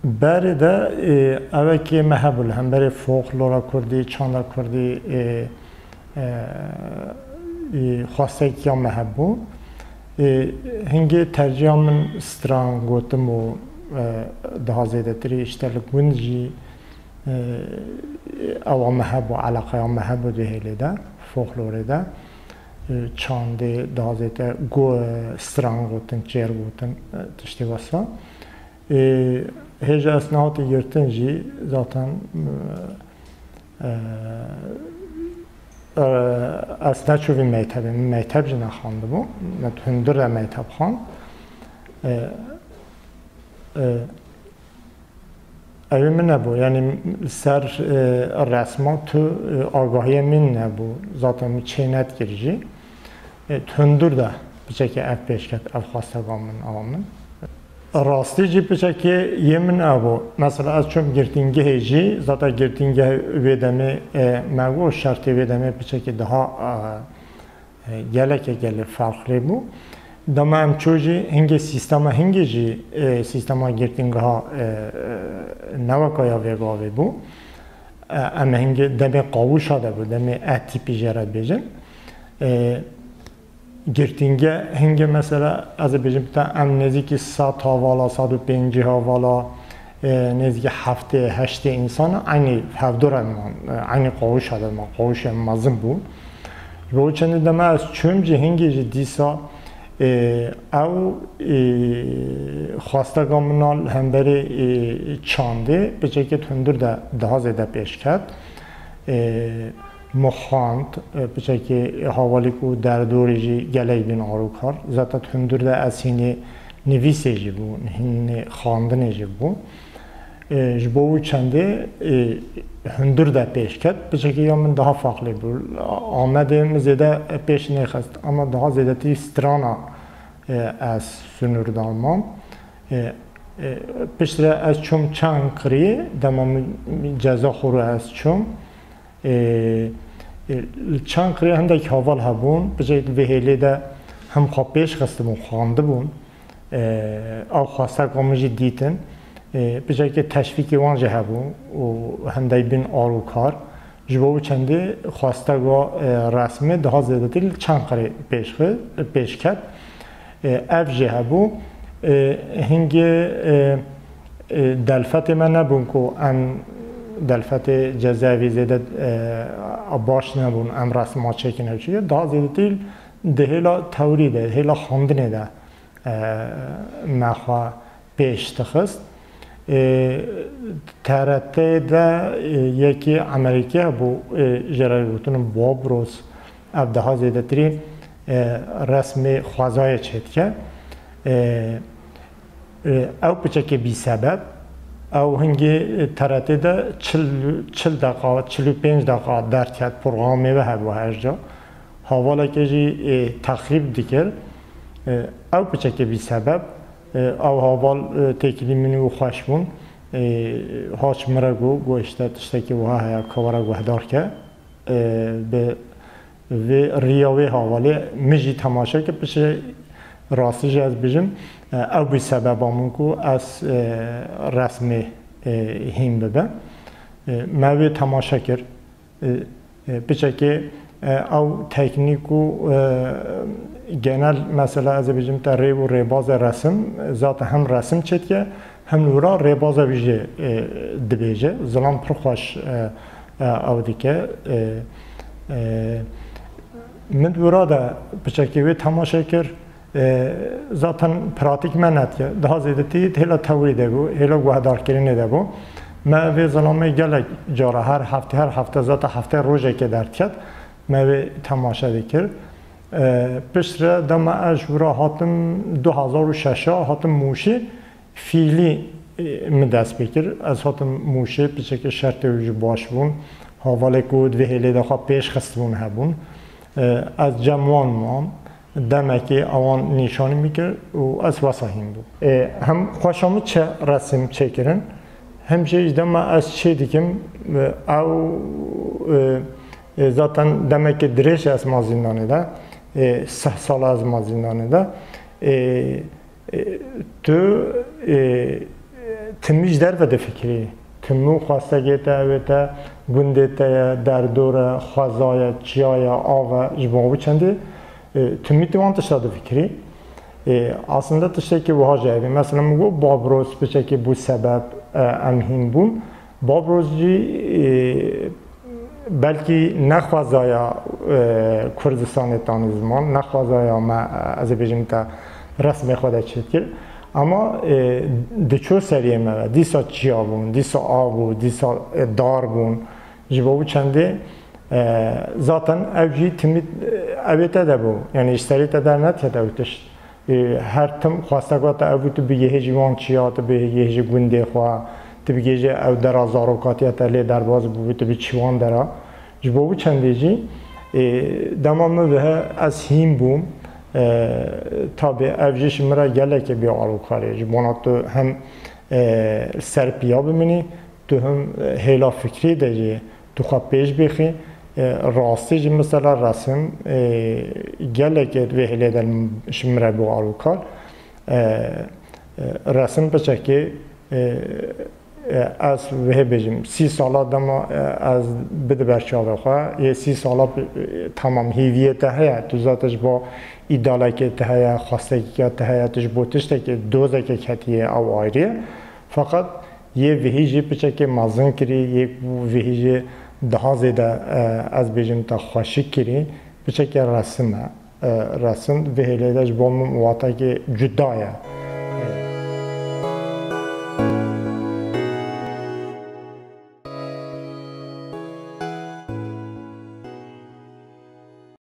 بری ده اوه که محبول هم بری فولکلور کردی چاندر کردی خواسته که محبول هنگی ترجیح من ستران گوتم و ده زیده تری اشتال گونجی او محبول علاقه محبول ده هلی ده فولکلور ده چانده ده زیده گو ستران گوتن چیر گوتن تشتی واسه هیچ اسناد یرتنجی zaten اسناد چوبی میتاب جنا خانده بو نتوندر میتاب خان اوی من نبو یعنی سر رسمات تو آگاهی من نبو zaten می چینت گریجی تندر ده بچه که اف پیش کرد اف خواستگاه من آمن راستی جی بچه که یه من ابو مثلا از چون گرتینگه هیجی زاتا گرتینگه ویدمی مگو شرطی ویدمی بچه که daha گله فرقلی بو دما هم چوجی هنگی سیستما هنگی جی سیستما گرتینگه ها نوکایا ویگاوی بو اما هنگی دمی قاوش هاده بو دمی اتیپی جرد بیجن گرتینگه هنگه مثلا از بیشتر تا ام نزدیکی 100 ها والا 150 ها والا نزدیک 7-8 انسان aynı havdora aynı قوش هذا ما قوش مازن بود و چند دم از چون جهنگی دیسا او خواستگاه منال هم بری چانده به جای که تندر ده زده پیش کرد مخاند بچه که حوالی کو در دوریجی گلی بین آرو کار زاتا تندر ده از هینه نویسه جی بو هینه خاندنه جی بو جبو چنده هندر ده پیش کرد بچه که یا من daha farklı بو آمده زیده پیش نخست اما daha زیده تی سترانا از سنور دالمان پیشتر از چوم چند کری دمام جزا خورو از چوم چند کری هندک حوال هبون بجای وهیلی ده هم خواب پیش خستم و خوانده بون او خواسته کامجی دیتن بجای که تشویقی وانجه هبون و هندک بین آرو کار جبو چنده خواسته رسمه ده زیده دیل چند کری پیش کرد اف جه هبون هنگی دلفت من نبون که ام دلفت جزاوی زیده باش نبون ام رسمات چکنه چیه ده زیده دیل ده هلا توریده هلا خاندنه ده مخوا پیش تخست ترته ده یکی امریکا بو جرای بودن بابروس اب ده زیده تری رسم خوازای چید که او بچه که بی سبب او هنگی ترته ده 40 دقیقه 45 دقیقه در کرد پروگرامی و هر هر جا حوالا که جی تخریب دیگر او بچه که بی سبب او حوال تکلی منی و خوش بون هاش مرگو اشته که وها هیا کورا گوهدار که به ریاوی حوالی مجی تماشا که بشه راستش از بیجم او بی سبب آمون که از رسم هیم ببه موی تماشا کرد بچه که او تکنیک و genel mesela az bizim ta rebaz resim zaten hem resim çetke hem nura rebaza vije dibêje zilam pir xweş ew dike min nura da biçekî wê temaşe kir zaten pratik me netke daha zêdetî hêla tewrî de bû hêla guhdarkirinê de bû me vê zilamê gelek cara her hafte zaten hafte rojeke derket me vê temaşe dikir پشت دم اجورا هاتم 2006 هاتم موشی فیلی مدست بکر از هاتم موشی پیچه که شرط وجود باش بون حواله کود و هلی دخوا پیش خستبون هبون از جمعان مام دمکی آوان نشانی میکر و از واسهیم بود هم خوشامد چه رسم چکرن هم چه دم از چه دیکم او zaten demek ki direş az mazindanı da 6 سال از مازندانه ده تو تمیج در بده فکری تمو خواسته گیته اویته گندیته دردور خوازای چیای آو جبابو چنده تمی توان تشتاده فکری aslında tişteki bu hacaydı. Mesela bu Babros biçeki bu sebep emhin bun. Babrosci belki nexwazaya Kurdistanê tanîzman, nexwazaya me ez ê bêjim te resmê xwe de çêkir. Ama diço seriyê me ve dîsa çiya bûn, dîsa av bû, dîsa dar bûn. Ji bo çendê zaten ev jî timî evê te de bû. Yani işserî te der netiye ew tişt. Her tim xwastekva te ev tu bigihêjî wan çiya, tu bigihêjî gundê xwe, tu bigihêjî ew dera zarokatiya te lê derbas bû, tu biçîwan dera. Ji bo çendê jî dema min ve ez hîn bûm. Tabi ev jî ji min re gelekî bir alûkarî. Ji bona tu hem serpiya bimînî, tu hem hêla fikrî de jî tu xwe pêş bixî. Rastî jî mesela resim gelekî vê hêlê de ji min re bû alûkar. Resim biçekî ez vê bêjim 30 sala dema ez bidiber çavê xwe yê 30 sala tamam hêviyê te heye tu zaten ji bo îdalekê te heye xwastekî te heye tu ji bo tiştekî dozekê ketiyê ew ayrı ye fakat yê vihî jî biçekî mezin kirî yê vihî jî daha zêde ez bêjim te xweşik kirî biçekî resim e resim vê hêlê de ji bo min watekî cuda ye